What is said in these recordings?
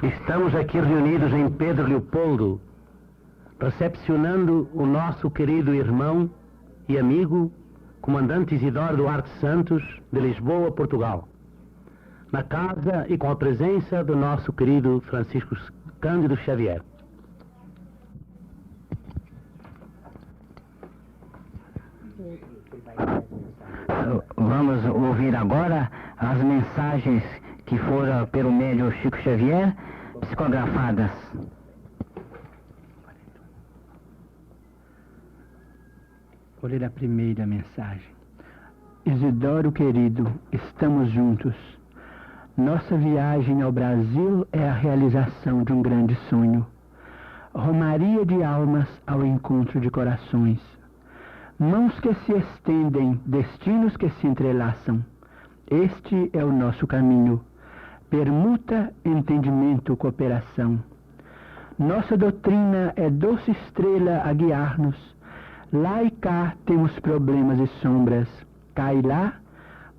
Estamos aqui reunidos em Pedro Leopoldo, recepcionando o nosso querido irmão e amigo, comandante Isidoro Duarte Santos, de Lisboa, Portugal, na casa e com a presença do nosso querido Francisco Cândido Xavier. Vamos ouvir agora as mensagens que foram pelo médium Chico Xavier, psicografadas. Vou ler a primeira mensagem. Isidoro querido, estamos juntos. Nossa viagem ao Brasil é a realização de um grande sonho. Romaria de almas ao encontro de corações. Mãos que se estendem, destinos que se entrelaçam. Este é o nosso caminho. Permuta, entendimento, cooperação. Nossa doutrina é doce estrela a guiar-nos. Lá e cá temos problemas e sombras. Cá e lá,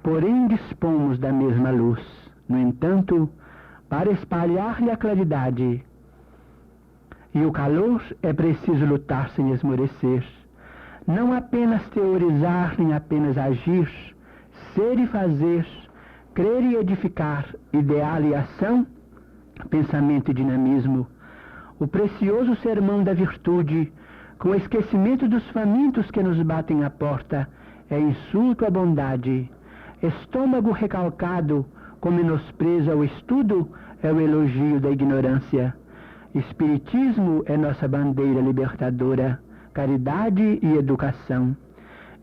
porém dispomos da mesma luz. No entanto, para espalhar-lhe a claridade e o calor, é preciso lutar sem esmorecer. Não apenas teorizar, nem apenas agir, ser e fazer, crer e edificar, ideal e ação, pensamento e dinamismo. O precioso sermão da virtude, com o esquecimento dos famintos que nos batem à porta, é insulto à bondade. Estômago recalcado, com menosprezo ao estudo, é o elogio da ignorância. Espiritismo é nossa bandeira libertadora, caridade e educação.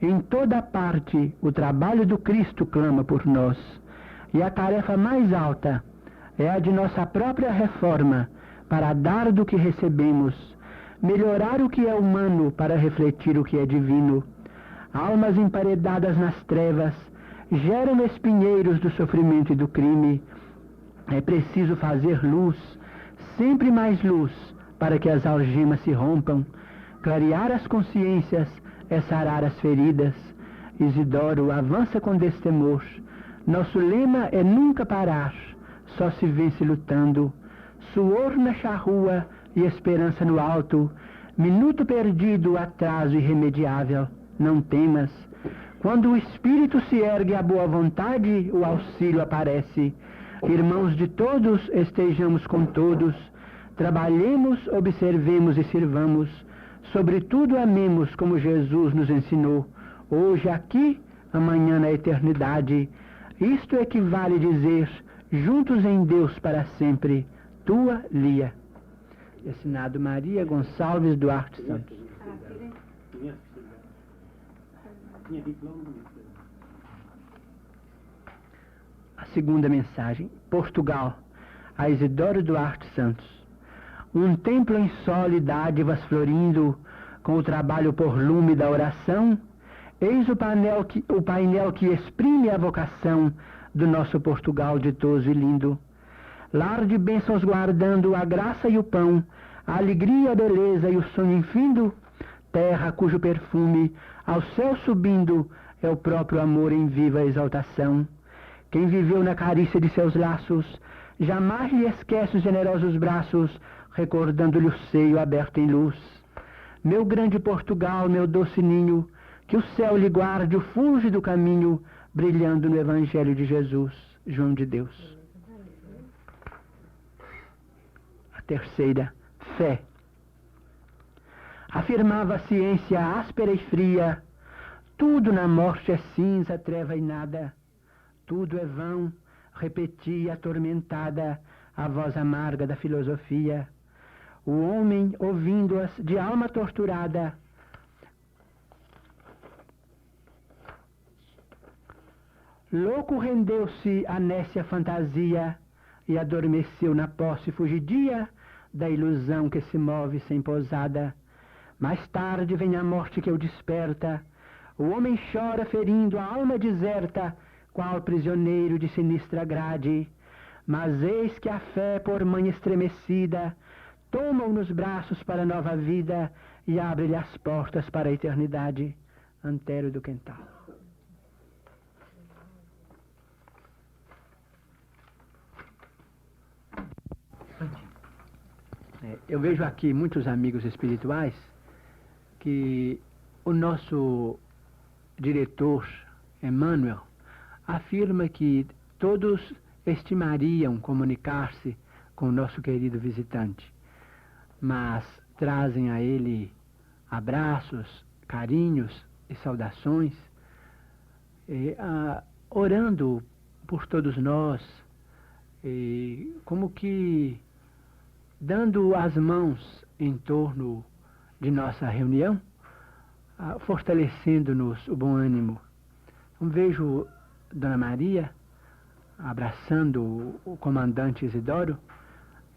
Em toda parte, o trabalho do Cristo clama por nós. E a tarefa mais alta é a de nossa própria reforma, para dar do que recebemos, melhorar o que é humano para refletir o que é divino. Almas emparedadas nas trevas geram espinheiros do sofrimento e do crime. É preciso fazer luz, sempre mais luz, para que as algemas se rompam. Clarear as consciências é sarar as feridas. Isidoro, avança com destemor. Nosso lema é nunca parar, só se vence lutando. Suor na charrua e esperança no alto. Minuto perdido, atraso irremediável. Não temas. Quando o espírito se ergue à boa vontade, o auxílio aparece. Irmãos de todos, estejamos com todos. Trabalhemos, observemos e sirvamos. Sobretudo amemos como Jesus nos ensinou. Hoje aqui, amanhã na eternidade. Isto equivale dizer, juntos em Deus para sempre. Tua Lia. Assinado Maria Gonçalves Duarte Santos. A segunda mensagem. Portugal. A Isidoro Duarte Santos. Um templo em sol e dádivas florindo, com o trabalho por lume da oração, eis o painel que exprime a vocação do nosso Portugal ditoso e lindo. Lar de bênçãos guardando a graça e o pão, a alegria, a beleza e o sonho infindo, terra cujo perfume, ao céu subindo, é o próprio amor em viva exaltação. Quem viveu na carícia de seus laços, jamais lhe esquece os generosos braços, recordando-lhe o seio aberto em luz. Meu grande Portugal, meu doce ninho, que o céu lhe guarde o fúlgido caminho, brilhando no Evangelho de Jesus, João de Deus. A terceira, fé. Afirmava a ciência áspera e fria, tudo na morte é cinza, treva e nada, tudo é vão, repetia atormentada a voz amarga da filosofia. O homem, ouvindo-as de alma torturada, louco rendeu-se à nécia fantasia e adormeceu na posse fugidia da ilusão que se move sem pousada. Mais tarde vem a morte que o desperta, o homem chora ferindo a alma deserta, qual prisioneiro de sinistra grade. Mas eis que a fé, por mãe estremecida, toma-o nos braços para a nova vida e abre-lhe as portas para a eternidade. Antério do Quental. Eu vejo aqui muitos amigos espirituais que o nosso diretor, Emmanuel, afirma que todos estimariam comunicar-se com o nosso querido visitante, mas trazem a ele abraços, carinhos e saudações, orando por todos nós, como que dando as mãos em torno de nossa reunião, fortalecendo-nos o bom ânimo. Então, vejo Dona Maria abraçando o comandante Isidoro.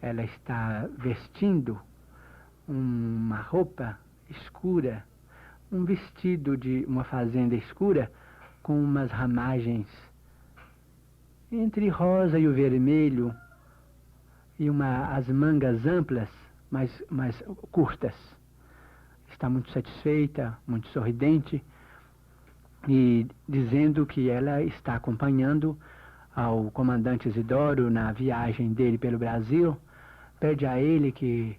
Ela está vestindo uma roupa escura, um vestido de uma fazenda escura, com umas ramagens entre rosa e o vermelho, e as mangas amplas, mais curtas. Está muito satisfeita, muito sorridente, e dizendo que ela está acompanhando ao comandante Isidoro na viagem dele pelo Brasil. Pede a ele que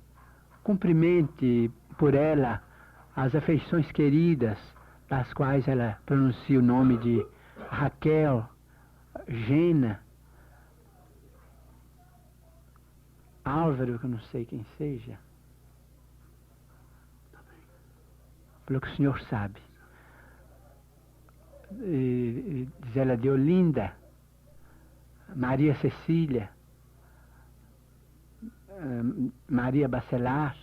cumprimente por ela as afeições queridas, das quais ela pronuncia o nome de Raquel, Gena, Álvaro, que eu não sei quem seja, pelo que o senhor sabe. Diz ela de Olinda, Maria Cecília, Maria Bacelar,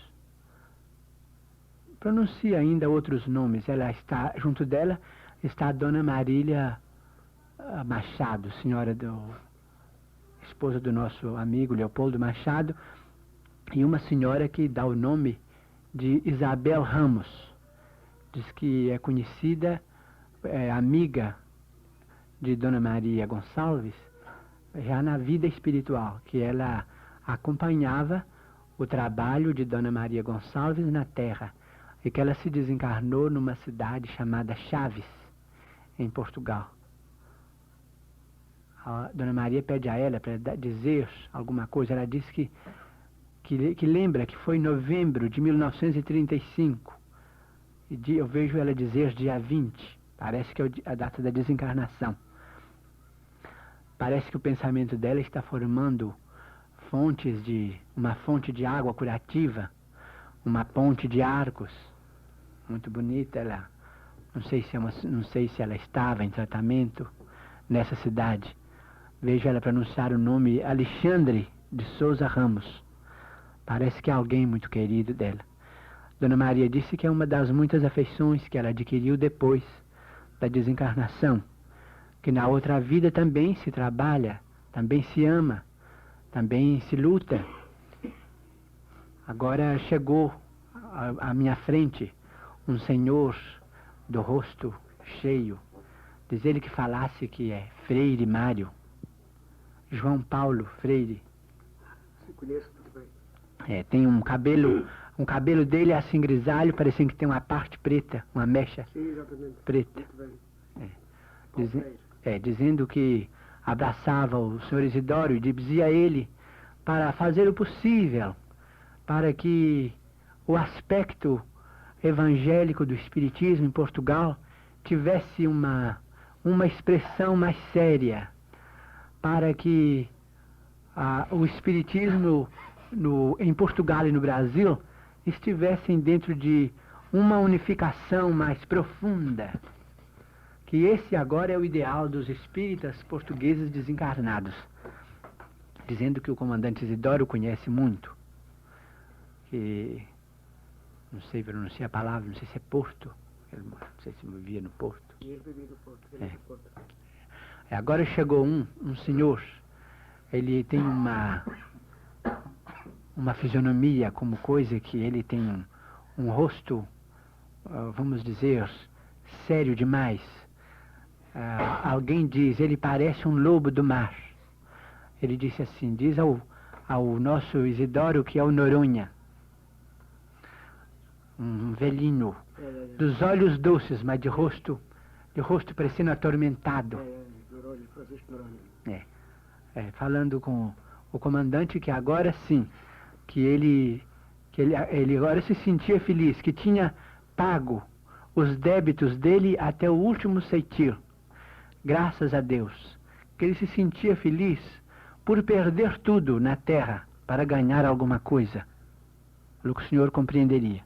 pronuncia ainda outros nomes. Ela está, junto dela, está a Dona Marília Machado, esposa do nosso amigo Leopoldo Machado, e uma senhora que dá o nome de Isabel Ramos. Diz que é conhecida, amiga de Dona Maria Gonçalves, já na vida espiritual, que ela acompanhava o trabalho de Dona Maria Gonçalves na Terra, e que ela se desencarnou numa cidade chamada Chaves, em Portugal. A Dona Maria pede a ela para dizer alguma coisa. Ela diz que lembra que foi em novembro de 1935, e eu vejo ela dizer dia 20, parece que é a data da desencarnação. Parece que o pensamento dela está formando uma fonte de água curativa, uma ponte de arcos, muito bonita. Ela, não sei se ela estava em tratamento nessa cidade. Vejo ela pronunciar o nome Alexandre de Souza Ramos. Parece que é alguém muito querido dela. Dona Maria disse que é uma das muitas afeições que ela adquiriu depois da desencarnação, que na outra vida também se trabalha, também se ama, também se luta. Agora chegou à minha frente um senhor do rosto cheio. Diz ele que falasse que é Freire Mário, João Paulo Freire. Se conheço muito bem. Tem um cabelo dele assim grisalho, parecendo que tem uma parte preta, uma mecha. Sim, exatamente. Preta. Muito bem. Dizendo que abraçava o senhor Isidoro e dizia a ele para fazer o possível para que o aspecto evangélico do Espiritismo em Portugal tivesse uma expressão mais séria, para que o Espiritismo em Portugal e no Brasil estivessem dentro de uma unificação mais profunda. Que esse agora é o ideal dos espíritas portugueses desencarnados. Dizendo que o comandante Isidoro conhece muito, que não sei pronunciar a palavra, não sei se é Porto, não sei se vivia no Porto. Ele vivia no Porto. Agora chegou um senhor, ele tem uma fisionomia como coisa que ele tem um rosto, vamos dizer, sério demais. Alguém diz, ele parece um lobo do mar. Ele disse assim, diz ao nosso Isidoro que é o Noronha, um velhinho, dos olhos doces, mas de rosto parecendo atormentado. Falando com o comandante que agora sim, que ele que ele agora se sentia feliz, que tinha pago os débitos dele até o último ceitil, graças a Deus, que ele se sentia feliz por perder tudo na terra para ganhar alguma coisa. Falou que o senhor compreenderia.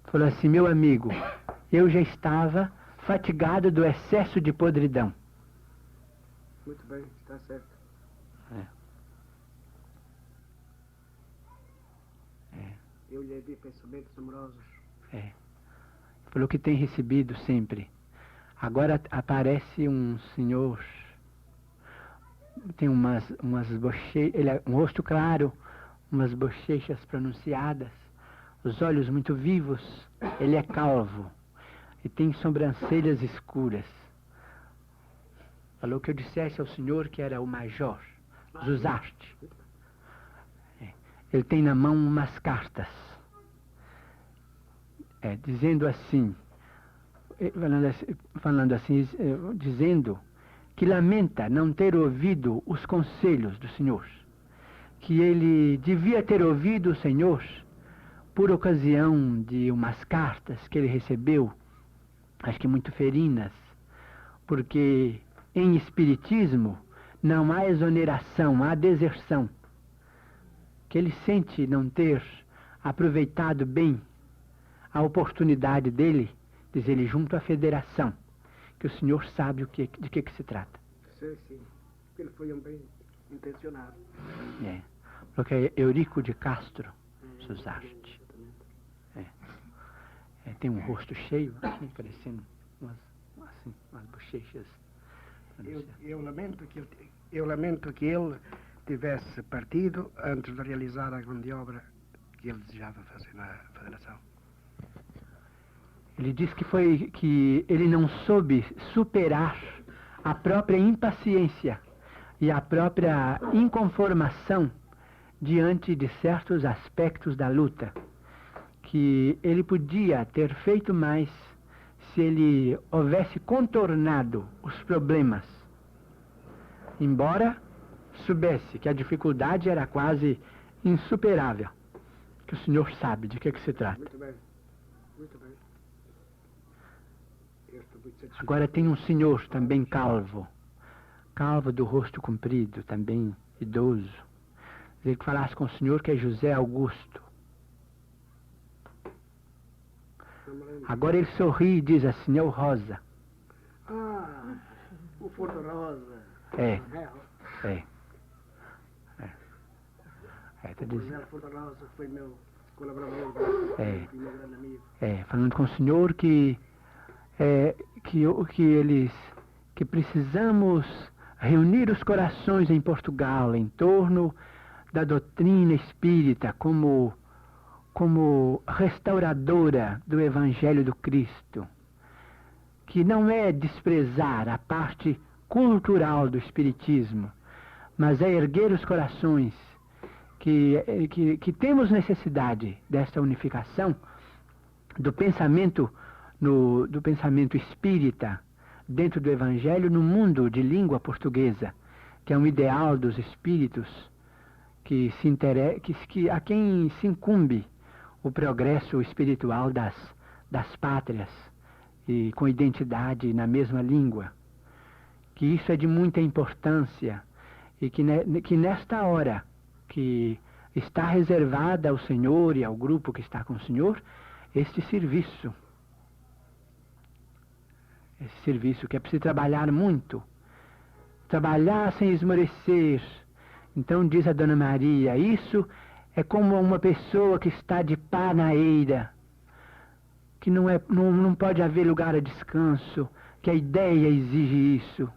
Falou assim: meu amigo, eu já estava fatigado do excesso de podridão. Muito bem, está certo. Eu lhe vi pensamentos amorosos. Falou que tem recebido sempre. Agora aparece um senhor, tem umas bochechas, ele é um rosto claro, umas bochechas pronunciadas, os olhos muito vivos, ele é calvo e tem sobrancelhas escuras. Falou que eu dissesse ao senhor que era o Major Zuzarte. Ele tem na mão umas cartas, dizendo assim, dizendo que lamenta não ter ouvido os conselhos do Senhor, que ele devia ter ouvido o Senhor por ocasião de umas cartas que ele recebeu, acho que muito ferinas, porque em espiritismo não há exoneração, há deserção, que ele sente não ter aproveitado bem a oportunidade dele, diz ele, junto à federação, que o senhor sabe de que se trata. Sim, sim. Ele foi um bem intencionado. Porque é Eurico de Castro Zuzarte. Tem um rosto cheio, assim, parecendo umas bochechas. Eu lamento que ele tivesse partido antes de realizar a grande obra que ele desejava fazer na Federação. Ele diz que ele não soube superar a própria impaciência e a própria inconformação diante de certos aspectos da luta, que ele podia ter feito mais se ele houvesse contornado os problemas, embora soubesse que a dificuldade era quase insuperável, que o senhor sabe de que se trata. Muito bem, muito bem. Agora tem um senhor também calvo do rosto comprido, também idoso. Ele que falasse com o senhor, que é José Augusto. Agora ele sorri e diz assim: é o Rosa. Ah, o Forno Rosa. Tá dizendo. O Forno Rosa foi meu colaborador, meu grande amigo. Falando com o senhor que precisamos reunir os corações em Portugal em torno da doutrina espírita como restauradora do Evangelho do Cristo, que não é desprezar a parte cultural do Espiritismo, mas é erguer os corações, que temos necessidade desta unificação do pensamento espírita dentro do Evangelho no mundo de língua portuguesa, que é um ideal dos espíritos a quem se incumbe o progresso espiritual das pátrias e com identidade na mesma língua, que isso é de muita importância e que nesta hora que está reservada ao Senhor e ao grupo que está com o Senhor este serviço que é preciso trabalhar muito, trabalhar sem esmorecer. Então diz a Dona Maria, isso é como uma pessoa que está de pá na eira, que não pode haver lugar a descanso, que a ideia exige isso,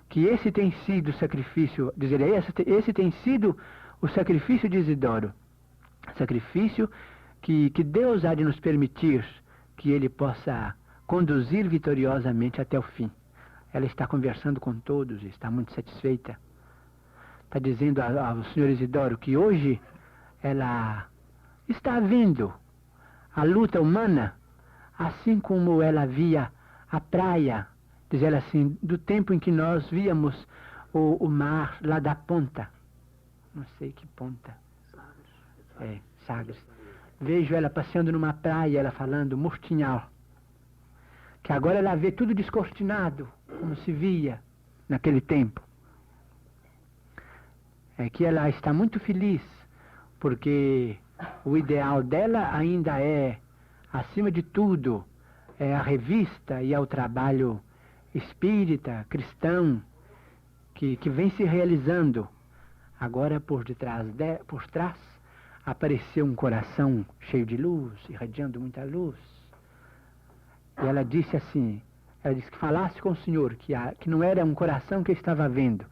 que esse tem sido o sacrifício, esse tem sido o sacrifício de Isidoro, sacrifício que Deus há de nos permitir que ele possa conduzir vitoriosamente até o fim. Ela está conversando com todos, está muito satisfeita. Está dizendo ao senhor Isidoro que hoje ela está vendo a luta humana assim como ela via a praia, diz ela assim, do tempo em que nós víamos o mar lá da ponta. Não sei que ponta. Sagres. Vejo ela passeando numa praia, ela falando Murtinhal, que agora ela vê tudo descortinado, como se via naquele tempo. É que ela está muito feliz, porque o ideal dela ainda é, acima de tudo, é a revista e é o trabalho espírita, cristão, que vem se realizando. Agora, por trás, apareceu um coração cheio de luz, irradiando muita luz. E ela disse assim, ela disse que falasse com o Senhor, que não era um coração que eu estava vendo,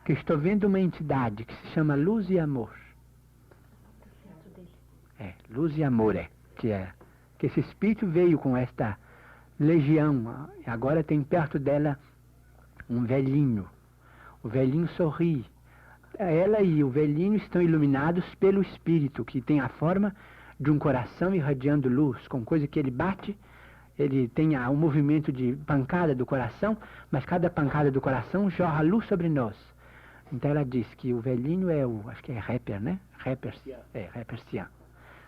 que eu estou vendo uma entidade que se chama Luz e Amor. Luz e Amor que esse espírito veio com esta legião, e agora tem perto dela um velhinho. O velhinho sorri. Ela e o velhinho estão iluminados pelo espírito, que tem a forma de um coração irradiando luz, com coisa que ele bate, ele tem um movimento de pancada do coração, mas cada pancada do coração jorra luz sobre nós. Então ela diz que o velhinho é acho que é Rapper, né? Rapper Sian,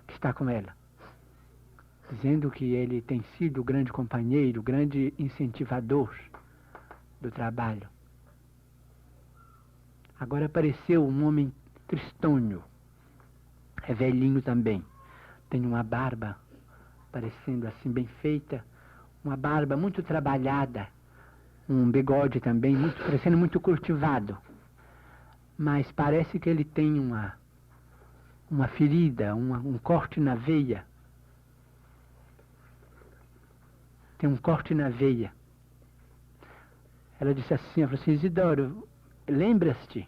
que está com ela, dizendo que ele tem sido o grande companheiro, o grande incentivador do trabalho. Agora apareceu um homem tristonho, é velhinho também, tem uma barba parecendo assim bem feita, uma barba muito trabalhada, um bigode também parecendo muito cultivado, mas parece que ele tem uma ferida, um corte na veia. Tem um corte na veia. Ela disse assim, ela falou assim, Isidoro, lembras-te?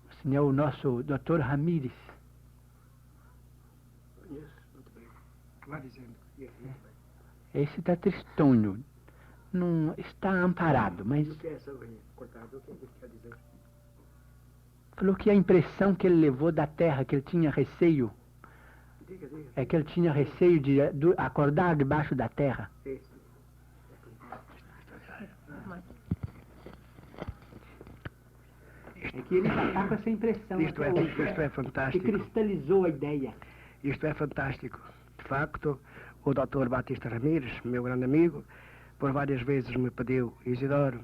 Assim, é o nosso Dr. Ramírez. Conheço, muito bem. Vá dizendo. Esse está tristonho. Não está amparado, mas... O que é essa unha cortada? O que ele quer dizer? Falou que a impressão que ele levou da terra, que ele tinha receio, Diga. é que ele tinha receio de acordar debaixo da terra. Isso. É que ele está com essa impressão. Isto é fantástico. Que cristalizou a ideia. Isto é fantástico. De facto, o Dr. Batista Ramírez, meu grande amigo, por várias vezes me pediu, Isidoro,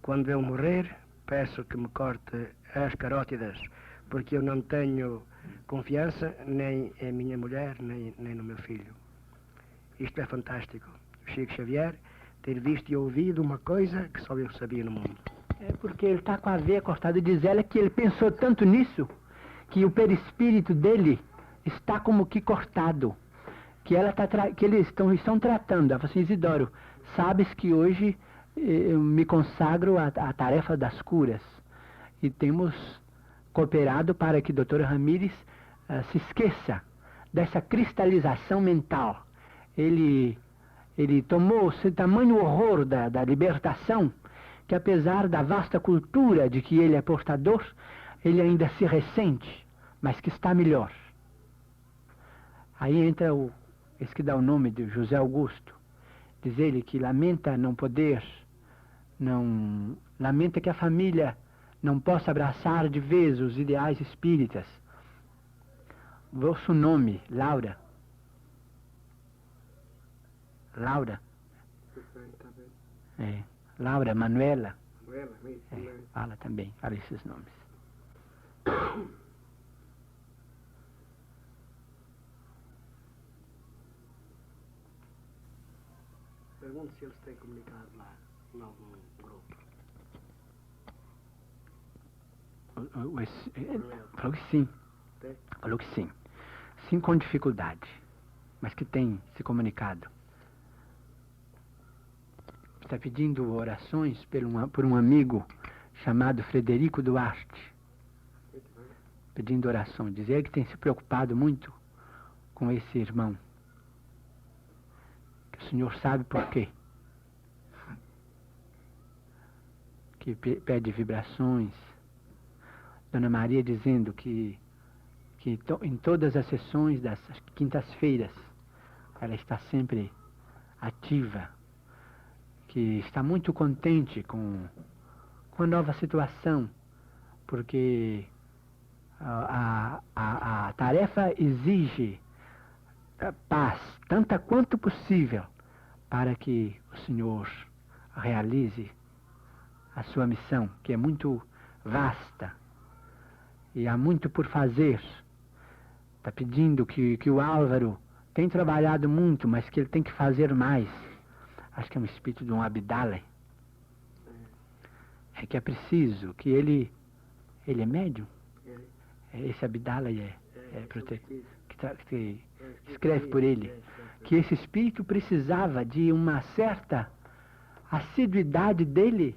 quando eu morrer, peço que me corte as carótidas, porque eu não tenho confiança nem em minha mulher, nem no meu filho. Isto é fantástico. Chico Xavier ter visto e ouvido uma coisa que só eu sabia no mundo. É porque ele está com a veia cortada. Diz ela que ele pensou tanto nisso, que o perispírito dele está como que cortado. Que eles estão tratando. Ela falou assim, Isidoro, sabes que hoje eu me consagro à tarefa das curas. E temos cooperado para que o Dr. Ramírez se esqueça dessa cristalização mental. Ele tomou esse tamanho horror da libertação, que apesar da vasta cultura de que ele é portador, ele ainda se ressente, mas que está melhor. Aí entra esse que dá o nome de José Augusto. Diz ele que lamenta não poder, lamenta que a família não possa abraçar de vez os ideais espíritas. Vosso nome, Laura. Laura. Laura, Manuela. Fala também, fala esses nomes. Pergunto se eles têm comunicado lá em algum grupo. Falou que sim. Tem? Falou que sim. Sim, com dificuldade, mas que tem se comunicado. Está pedindo orações por um amigo chamado Frederico Duarte. Pedindo oração. Dizer que tem se preocupado muito com esse irmão. Que o Senhor sabe por quê. Que pede vibrações. Dona Maria dizendo que em todas as sessões das quintas-feiras ela está sempre ativa, que está muito contente com a nova situação, porque A tarefa exige paz, tanta quanto possível, para que o Senhor realize a sua missão, que é muito vasta e há muito por fazer. Está pedindo que o Álvaro tem trabalhado muito, mas que ele tem que fazer mais. Acho que é um espírito de um Abdala. É que é preciso que ele é médium. Esse Abdala que escreve por ele, que esse espírito precisava de uma certa assiduidade dele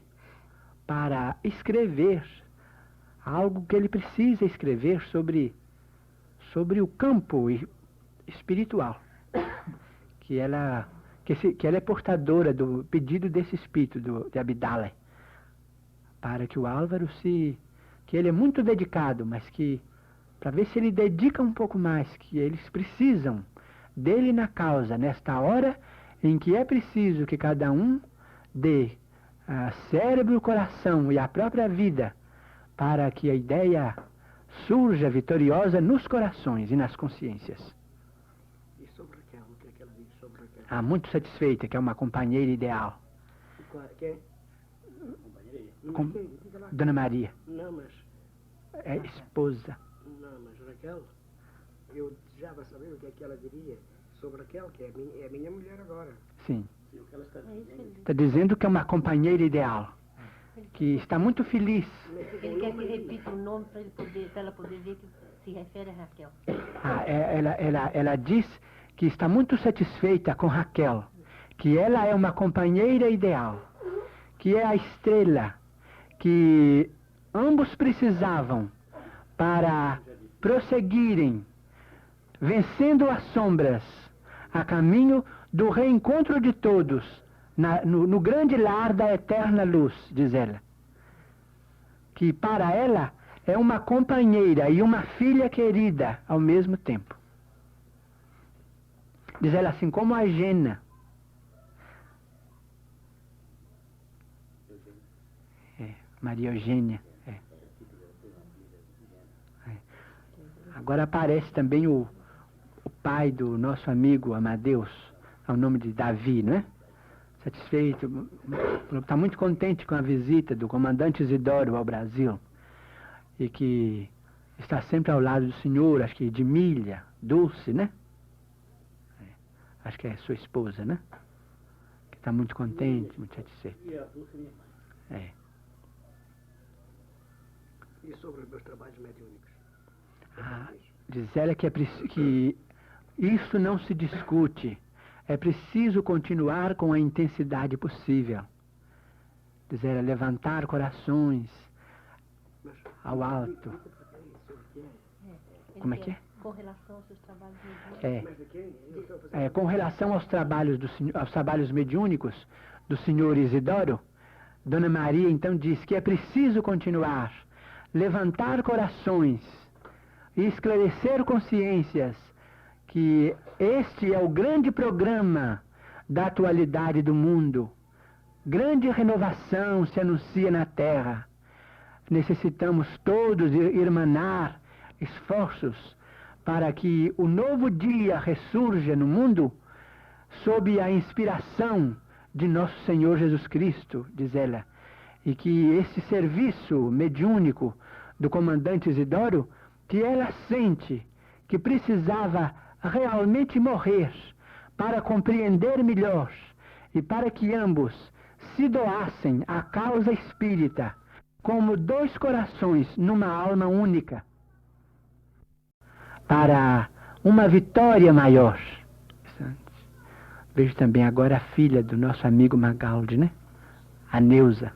para escrever algo que ele precisa escrever sobre o campo espiritual, que ela é portadora do pedido desse espírito de Abdala, para que o Álvaro que ele é muito dedicado, mas que para ver se ele dedica um pouco mais, que eles precisam dele na causa, nesta hora em que é preciso que cada um dê cérebro, coração e a própria vida para que a ideia surja vitoriosa nos corações e nas consciências. E sobre Raquel, o que é que ela diz sobre Raquel? Muito satisfeita, que é uma companheira ideal. Quem? Dona Maria. Não, mas... É esposa. Não, mas Raquel, eu desejava saber o que é que ela diria sobre Raquel, que é a minha mulher agora. Sim. E o que ela está dizendo? Está dizendo que é uma companheira ideal, que está muito feliz. Ele quer que repita o nome para ela poder ver que se refere a Raquel. Ela diz que está muito satisfeita com Raquel, que ela é uma companheira ideal, que é a estrela que ambos precisavam para prosseguirem, vencendo as sombras, a caminho do reencontro de todos, no grande lar da eterna luz, diz ela. Que para ela é uma companheira e uma filha querida ao mesmo tempo. Diz ela assim, como a Gena. Maria Eugênia. Agora aparece também o pai do nosso amigo Amadeus, ao nome de Davi, não é? Satisfeito, está muito contente com a visita do comandante Isidoro ao Brasil, e que está sempre ao lado do senhor, acho que de Milha, Dulce, né? Acho que é sua esposa, né? Que está muito contente, muito satisfeito. E sobre os meus trabalhos mediúnicos? Diz ela que isso não se discute. É preciso continuar com a intensidade possível. Diz ela, levantar corações ao alto. Como é que é? Com relação aos seus trabalhos mediúnicos. Com relação aos trabalhos mediúnicos do senhor Isidoro, Dona Maria então diz que é preciso continuar, levantar corações e esclarecer consciências, que este é o grande programa da atualidade do mundo. Grande renovação se anuncia na Terra. Necessitamos todos irmanar esforços para que o novo dia ressurja no mundo sob a inspiração de nosso Senhor Jesus Cristo, diz ela, e que esse serviço mediúnico do comandante Isidoro, que ela sente que precisava realmente morrer para compreender melhor e para que ambos se doassem à causa espírita como dois corações numa alma única para uma vitória maior. Vejo também agora a filha do nosso amigo Magaldi, né? A Neuza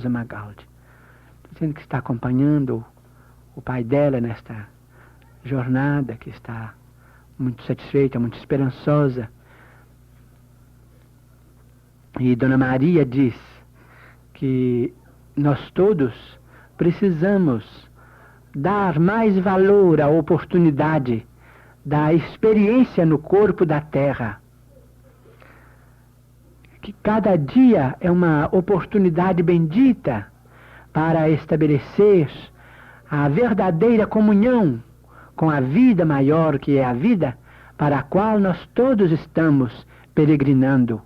Magaldi, dizendo que está acompanhando o pai dela nesta jornada, que está muito satisfeita, muito esperançosa. E Dona Maria diz que nós todos precisamos dar mais valor à oportunidade da experiência no corpo da Terra. Que cada dia é uma oportunidade bendita para estabelecer a verdadeira comunhão com a vida maior que é a vida, para a qual nós todos estamos peregrinando.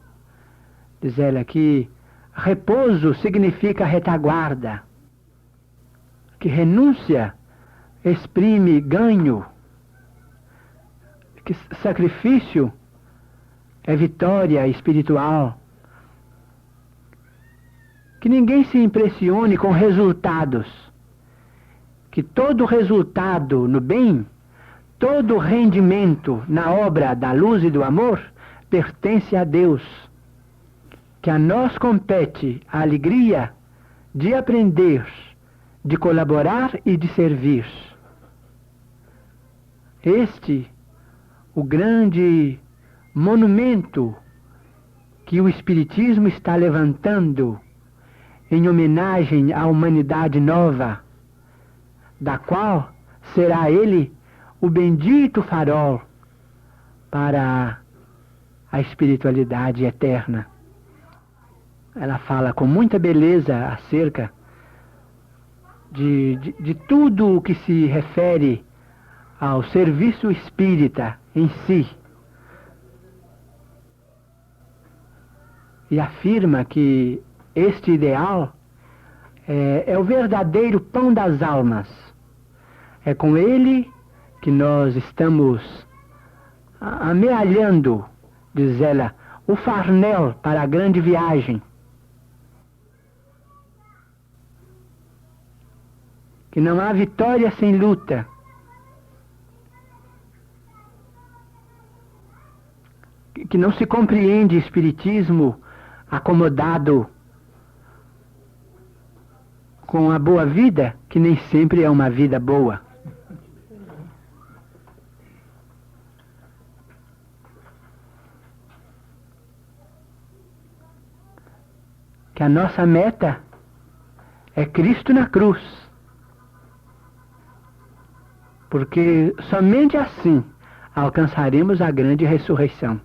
Diz ela que repouso significa retaguarda, que renúncia exprime ganho, que sacrifício é vitória espiritual. Que ninguém se impressione com resultados, que todo resultado no bem, todo rendimento na obra da luz e do amor pertence a Deus. Que a nós compete a alegria de aprender, de colaborar e de servir. Este, o grande monumento que o Espiritismo está levantando em homenagem à humanidade nova, da qual será ele o bendito farol para a espiritualidade eterna. Ela fala com muita beleza acerca de tudo o que se refere ao serviço espírita em si. E afirma que este ideal é o verdadeiro pão das almas. É com ele que nós estamos amealhando, diz ela, o farnel para a grande viagem. Que não há vitória sem luta. Que não se compreende espiritismo acomodado com a boa vida, que nem sempre é uma vida boa. Que a nossa meta é Cristo na cruz. Porque somente assim alcançaremos a grande ressurreição.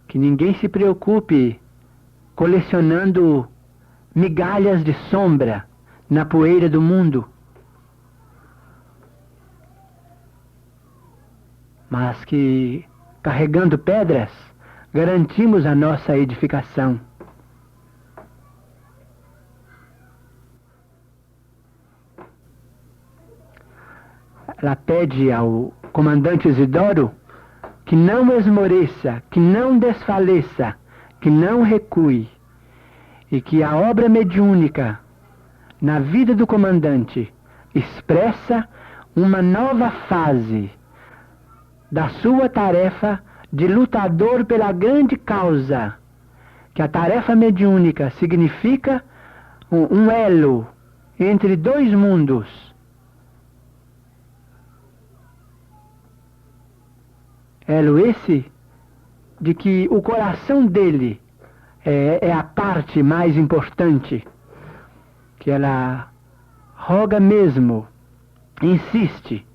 Que ninguém se preocupe colecionando migalhas de sombra na poeira do mundo, mas que, carregando pedras, garantimos a nossa edificação. Ela pede ao comandante Isidoro que não esmoreça, que não desfaleça, que não recue, e que a obra mediúnica na vida do comandante expressa uma nova fase da sua tarefa de lutador pela grande causa, que a tarefa mediúnica significa um elo entre dois mundos. Elo esse de que o coração dele é a parte mais importante, que ela roga mesmo, insiste,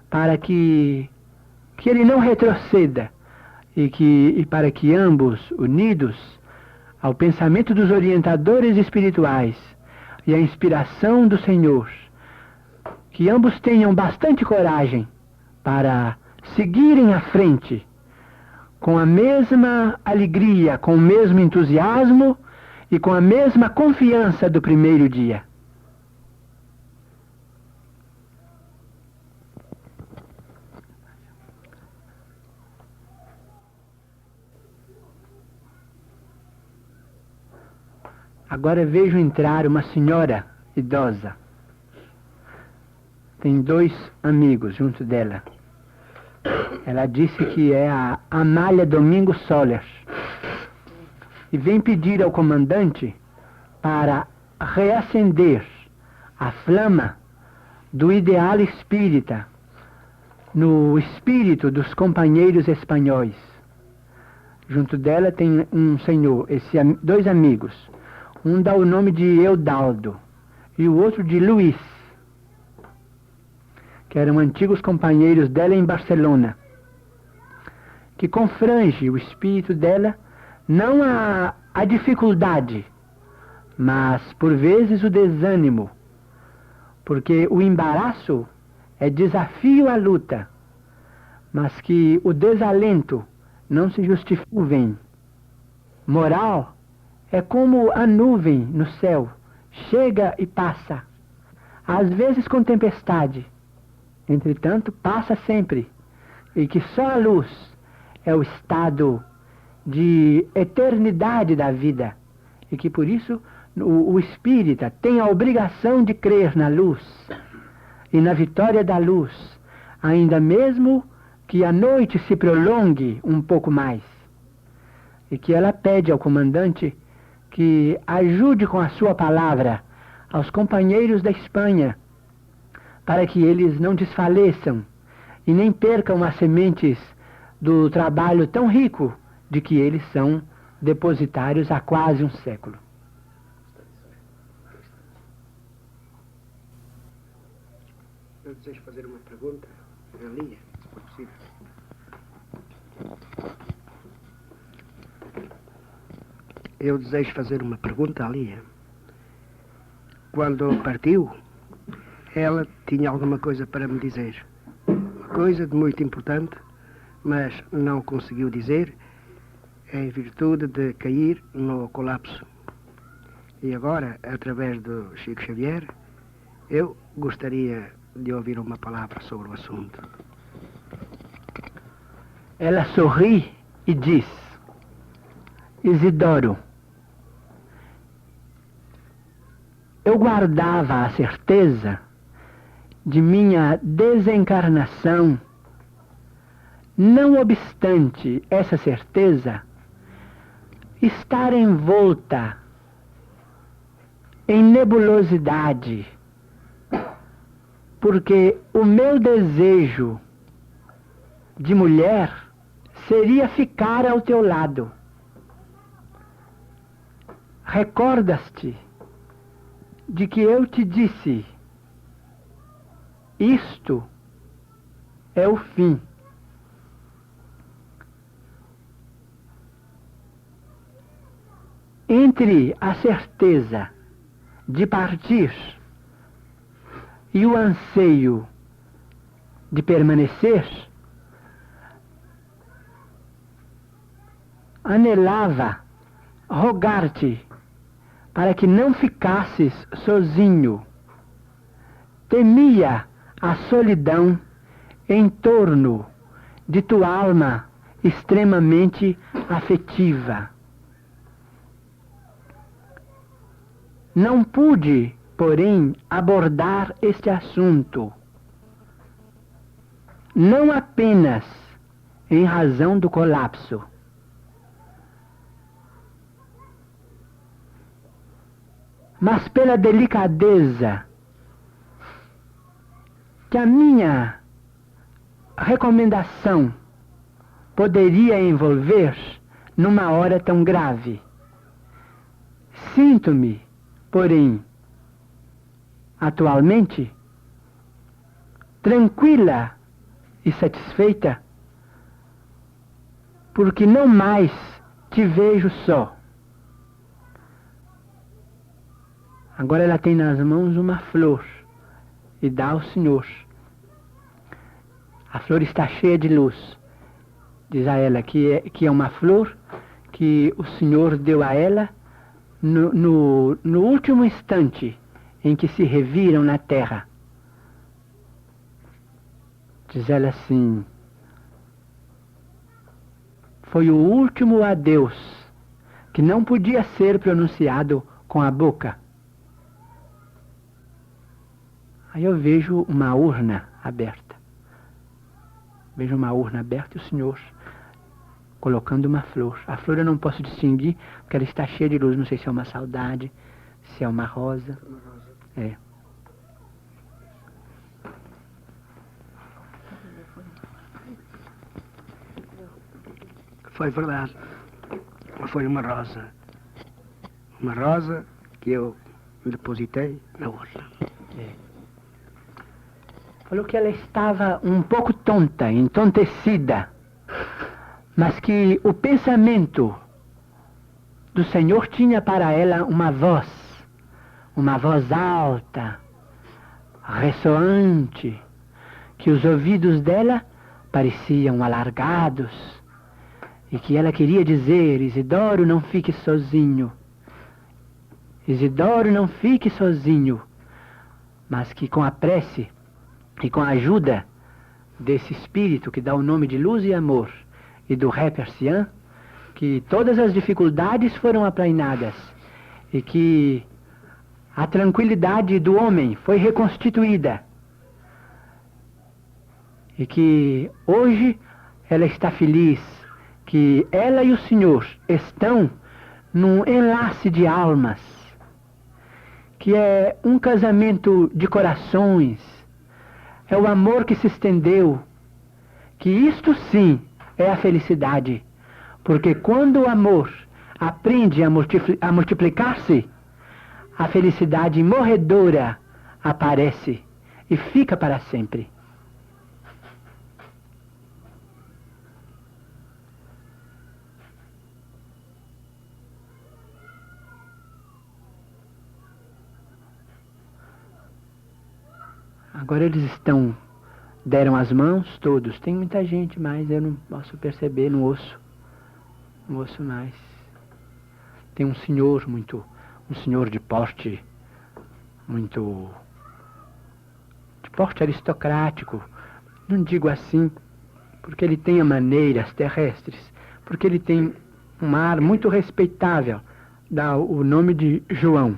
para que ele não retroceda e para que ambos, unidos ao pensamento dos orientadores espirituais e à inspiração do Senhor, que ambos tenham bastante coragem para seguirem à frente com a mesma alegria, com o mesmo entusiasmo e com a mesma confiança do primeiro dia. Agora vejo entrar uma senhora idosa. Tem 2 amigos junto dela. Ela disse que é a Amália Domingos Soler. E vem pedir ao comandante para reacender a flama do ideal espírita no espírito dos companheiros espanhóis. Junto dela tem um senhor, 2 amigos. Um dá o nome de Eudaldo e o outro de Luís, que eram antigos companheiros dela em Barcelona, que confrange o espírito dela não a dificuldade, mas por vezes o desânimo, porque o embaraço é desafio à luta, mas que o desalento não se justifica. Moral é como a nuvem no céu, chega e passa, às vezes com tempestade, entretanto passa sempre, e que só a luz é o estado de eternidade da vida, e que por isso o espírita tem a obrigação de crer na luz e na vitória da luz, ainda mesmo que a noite se prolongue um pouco mais, e que ela pede ao comandante que ajude com a sua palavra aos companheiros da Espanha, para que eles não desfaleçam e nem percam as sementes do trabalho tão rico de que eles são depositários há quase um século. Eu desejo fazer uma pergunta à Lia, se for possível. Eu desejo fazer uma pergunta à Lia. Quando partiu, ela tinha alguma coisa para me dizer. Uma coisa de muito importante, mas não conseguiu dizer, em virtude de cair no colapso. E agora, através do Chico Xavier, eu gostaria de ouvir uma palavra sobre o assunto. Ela sorri e diz: Isidoro, eu guardava a certeza de minha desencarnação. Não obstante essa certeza estar envolta em nebulosidade, porque o meu desejo de mulher seria ficar ao teu lado. Recordas-te de que eu te disse: isto é o fim. Entre a certeza de partir e o anseio de permanecer, anelava rogar-te para que não ficasses sozinho. Temia a solidão em torno de tua alma extremamente afetiva. Não pude, porém, abordar este assunto, não apenas em razão do colapso, mas pela delicadeza que a minha recomendação poderia envolver numa hora tão grave. Sinto-me, porém, atualmente, tranquila e satisfeita, porque não mais te vejo só. Agora ela tem nas mãos uma flor e dá ao Senhor. A flor está cheia de luz. Diz a ela que é uma flor que o Senhor deu a ela no último instante em que se reviram na terra. Diz ela assim: foi o último adeus que não podia ser pronunciado com a boca. Aí eu vejo uma urna aberta. Vejo uma urna aberta e o Senhor colocando uma flor. A flor eu não posso distinguir porque ela está cheia de luz. Não sei se é uma saudade, se é uma rosa. É. Foi verdade. Foi uma rosa. Uma rosa que eu depositei na urna. É. Falou que ela estava um pouco tonta, entontecida, mas que o pensamento do Senhor tinha para ela uma voz uma voz alta, ressoante, que os ouvidos dela pareciam alargados, e que ela queria dizer: Isidoro, não fique sozinho. Isidoro, não fique sozinho. Mas que com a prece e com a ajuda desse espírito que dá o nome de luz e amor e do ré persian, que todas as dificuldades foram aplainadas e que a tranquilidade do homem foi reconstituída e que hoje ela está feliz, que ela e o Senhor estão num enlace de almas, que é um casamento de corações, é o amor que se estendeu, que isto sim é a felicidade, porque quando o amor aprende a multiplicar-se, a felicidade morredora aparece e fica para sempre. Agora eles deram as mãos todos. Tem muita gente, mas eu não posso perceber, não ouço mais. Tem um senhor de porte aristocrático. Não digo assim porque ele tenha maneiras terrestres, porque ele tem um ar muito respeitável. Dá o nome de João.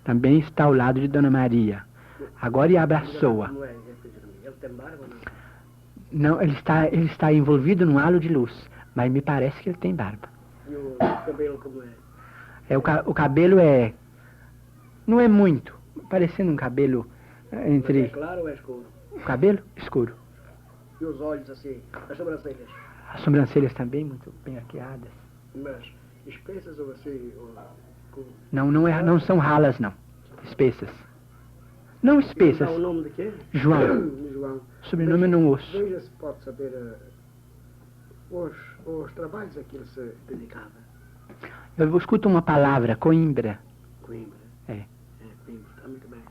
Também está ao lado de Dona Maria. Agora ele abraçou-a. Não, ele está envolvido num halo de luz, mas me parece que ele tem barba. E o cabelo como é? O cabelo não é muito, parecendo um cabelo entre... É claro ou é escuro? O cabelo escuro. E os olhos assim, as sobrancelhas? As sobrancelhas também muito bem arqueadas. Mas espessas ou assim? Não são ralas, não. Espessas. Não espessas. O nome de quê? João. João. Sobrenome eu não ouço. Veja se pode saber os trabalhos a que ele se dedicava. Eu escuto uma palavra, Coimbra. Coimbra? É. Coimbra, está muito bem.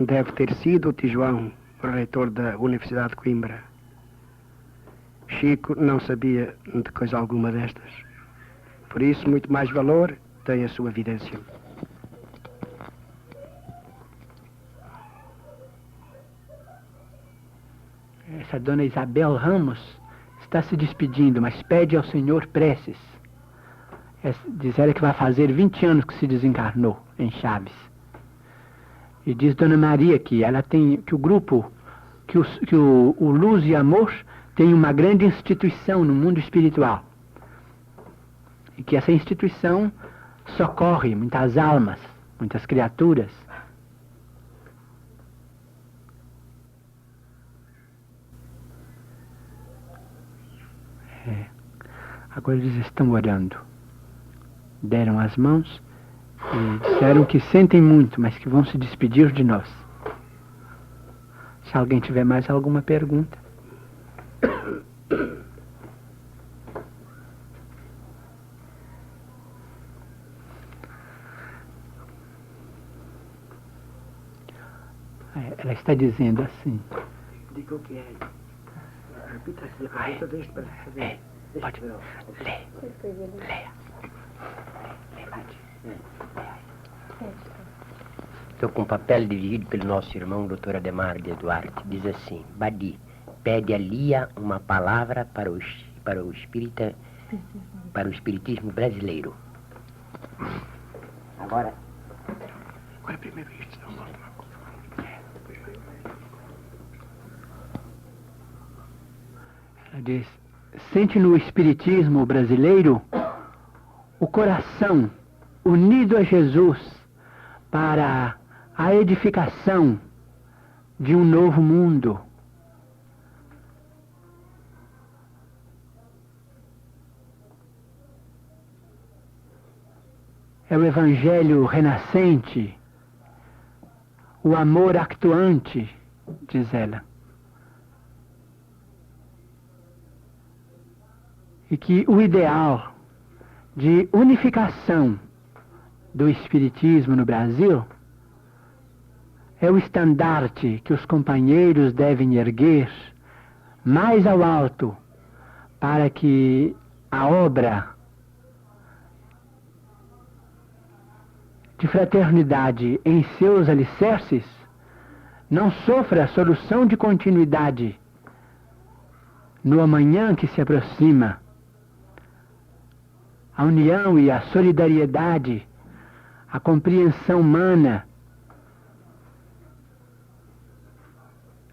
Deve ter sido o tio João, o reitor da Universidade de Coimbra. Chico não sabia de coisa alguma destas. Por isso, muito mais valor tem a sua evidência. Essa dona Isabel Ramos está se despedindo, mas pede ao Senhor preces. Diz ela que vai fazer 20 anos que se desencarnou em Chaves. E diz Dona Maria que ela tem, que o grupo, que o Luz e Amor tem uma grande instituição no mundo espiritual. E que essa instituição socorre muitas almas, muitas criaturas. Agora eles estão orando. Deram as mãos e disseram que sentem muito, mas que vão se despedir de nós. Se alguém tiver mais alguma pergunta. Ela está dizendo assim. Diga o que é. Repita aqui a pergunta deste para saber. Pode. Leia. Estou com um papel dirigido pelo nosso irmão Dr. Ademar de Duarte. Diz assim: Badi, pede a Lia uma palavra para o espiritismo brasileiro. Agora primeiro isto, não mostra uma coisa. Ela diz: sente no espiritismo brasileiro o coração unido a Jesus para a edificação de um novo mundo. É o evangelho renascente, o amor actuante, diz ela. E que o ideal de unificação do Espiritismo no Brasil é o estandarte que os companheiros devem erguer mais ao alto para que a obra de fraternidade em seus alicerces não sofra solução de continuidade no amanhã que se aproxima. A união e a solidariedade, a compreensão humana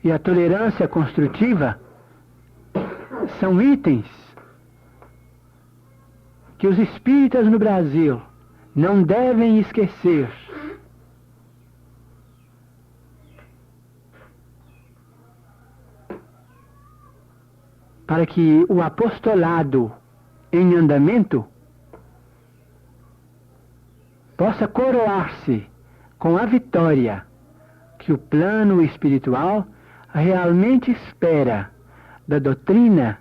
e a tolerância construtiva são itens que os espíritas no Brasil não devem esquecer. Para que o apostolado em andamento possa coroar-se com a vitória que o plano espiritual realmente espera da doutrina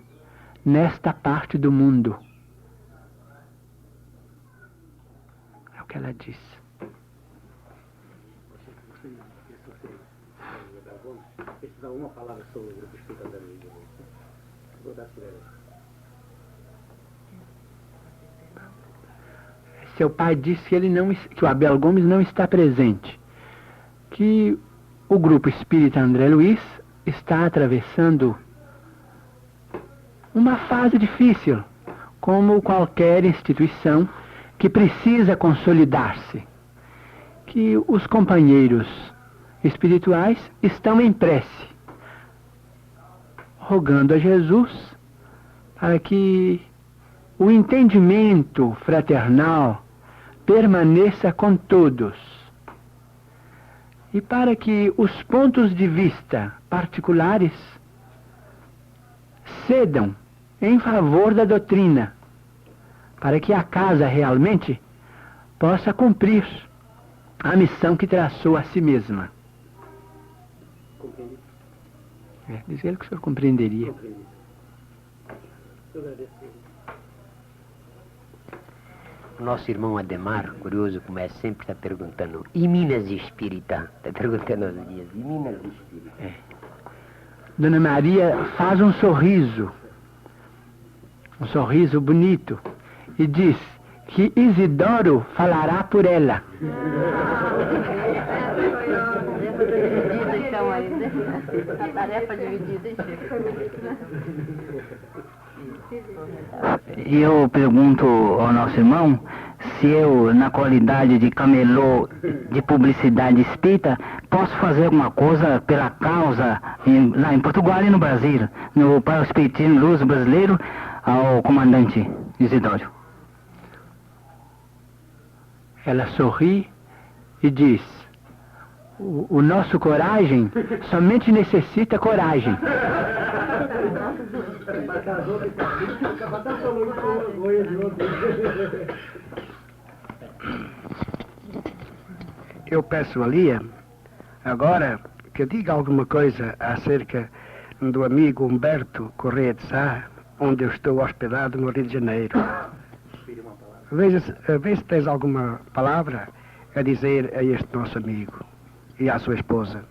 nesta parte do mundo. É o que ela diz. Precisa uma palavra sobre o grupo espírita da mídia. Vou dar Seu pai disse que o Abel Gomes não está presente, que o grupo espírita André Luiz está atravessando uma fase difícil, como qualquer instituição que precisa consolidar-se, que os companheiros espirituais estão em prece, rogando a Jesus para que o entendimento fraternal permaneça com todos e para que os pontos de vista particulares cedam em favor da doutrina, para que a casa realmente possa cumprir a missão que traçou a si mesma. Diz ele que o senhor compreenderia. O nosso irmão Ademar, curioso como é, sempre está perguntando, e Minas Espírita? Está perguntando aos dias, e Minas Espírita? Dona Maria faz um sorriso bonito, e diz que Isidoro falará por ela. Então, aí, né? A tarefa dividida, hein, E eu pergunto ao nosso irmão se eu, na qualidade de camelô de publicidade espírita, posso fazer alguma coisa pela causa lá em Portugal e no Brasil, para o Espiritismo Luz brasileiro, ao comandante Isidório. Ela sorri e diz: o nosso coragem somente necessita coragem. Eu peço a Lia agora que diga alguma coisa acerca do amigo Humberto Correia de Sá, onde eu estou hospedado no Rio de Janeiro. Veja se tens alguma palavra a dizer a este nosso amigo e à sua esposa.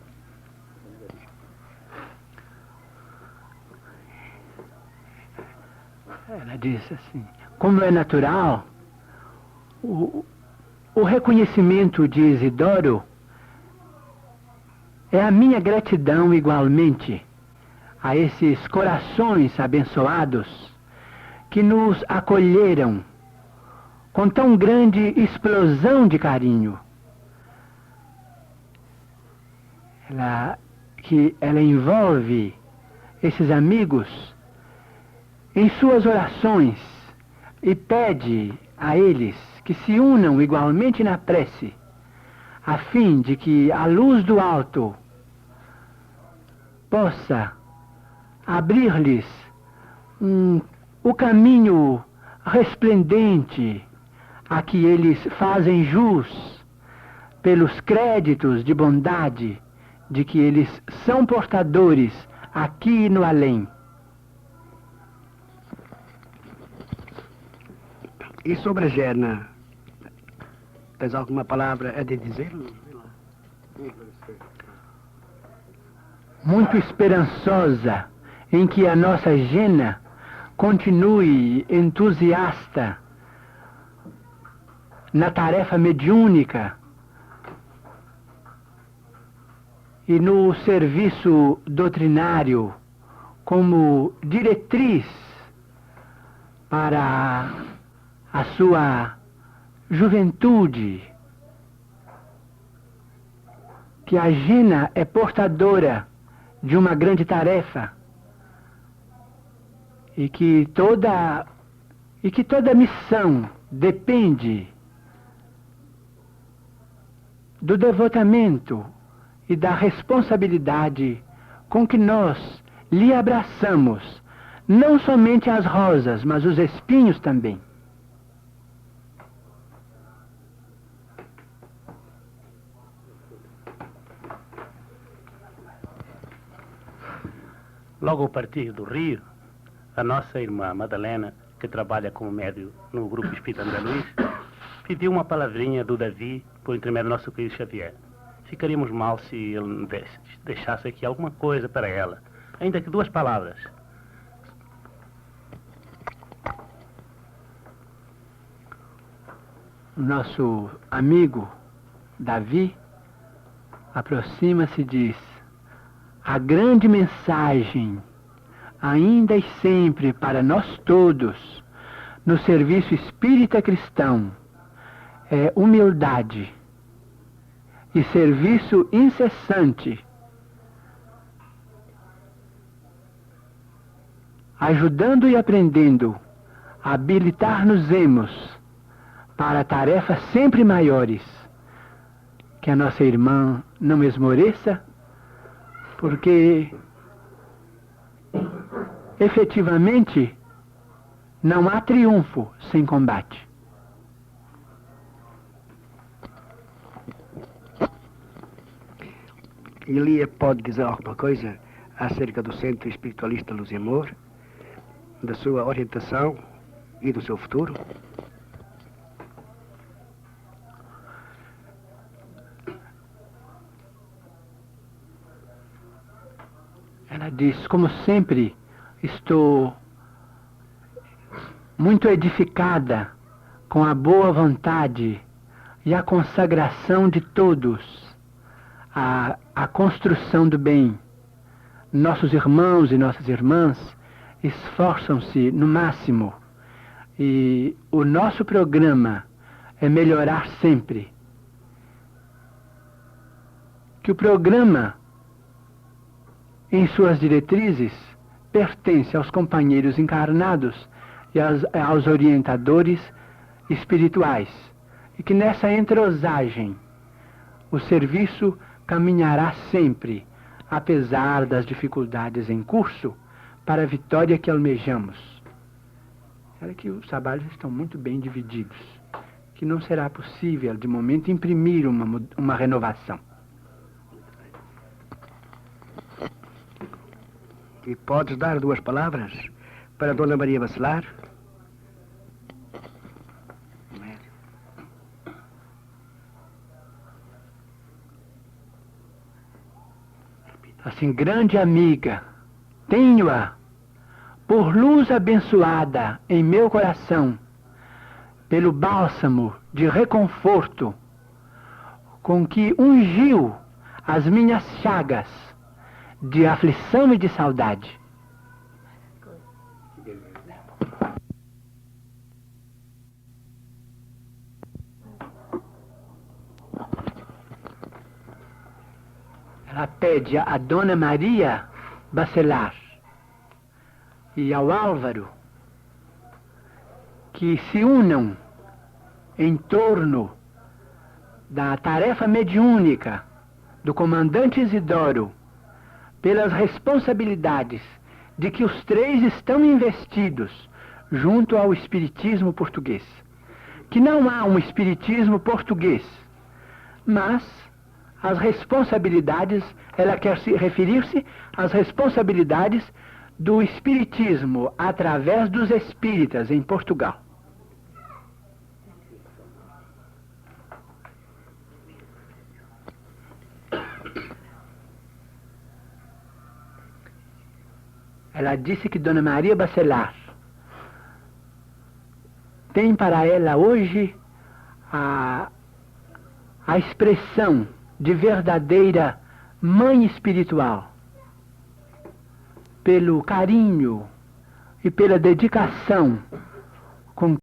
Ela disse assim: como é natural, o reconhecimento de Isidoro é a minha gratidão igualmente a esses corações abençoados que nos acolheram com tão grande explosão de carinho. Ela envolve esses amigos em suas orações e pede a eles que se unam igualmente na prece, a fim de que a luz do alto possa abrir-lhes o caminho resplendente a que eles fazem jus pelos créditos de bondade de que eles são portadores aqui no além. E sobre a Gena, tens alguma palavra a dizer? Muito esperançosa em que a nossa Gena continue entusiasta na tarefa mediúnica e no serviço doutrinário como diretriz para a sua juventude, que a Gena é portadora de uma grande tarefa e que toda missão depende do devotamento e da responsabilidade com que nós lhe abraçamos, não somente as rosas, mas os espinhos também. Logo ao partir do Rio, a nossa irmã Madalena, que trabalha como médium no Grupo Espírita André Luiz, pediu uma palavrinha do Davi por intermédio do nosso querido Xavier. Ficaríamos mal se ele deixasse aqui alguma coisa para ela, ainda que 2 palavras. O nosso amigo Davi aproxima-se e diz: a grande mensagem, ainda e sempre para nós todos, no serviço espírita cristão, é humildade e serviço incessante, ajudando e aprendendo a habilitar-nos-emos para tarefas sempre maiores. Que a nossa irmã não esmoreça, porque efetivamente não há triunfo sem combate. Elia pode dizer alguma coisa acerca do Centro Espiritualista Luz e Amor, da sua orientação e do seu futuro? Ela diz: como sempre, estou muito edificada com a boa vontade e a consagração de todos à construção do bem. Nossos irmãos e nossas irmãs esforçam-se no máximo e o nosso programa é melhorar sempre. Que o programa, em suas diretrizes, pertence aos companheiros encarnados e aos orientadores espirituais, e que nessa entrosagem o serviço caminhará sempre, apesar das dificuldades em curso, para a vitória que almejamos. É que os trabalhos estão muito bem divididos, que não será possível, de momento, imprimir uma renovação. E podes dar 2 palavras para Dona Maria Bacelar? Assim, grande amiga, tenho-a por luz abençoada em meu coração, pelo bálsamo de reconforto com que ungiu as minhas chagas de aflição e de saudade. Ela pede a Dona Maria Bacelar e ao Álvaro que se unam em torno da tarefa mediúnica do comandante Isidoro, pelas responsabilidades de que os 3 estão investidos junto ao espiritismo português. Que não há um espiritismo português, mas as responsabilidades, ela quer se referir-se às responsabilidades do espiritismo através dos espíritas em Portugal. ela disse que Dona Maria Bacelar tem para ela hoje a expressão de verdadeira mãe espiritual, pelo carinho e pela dedicação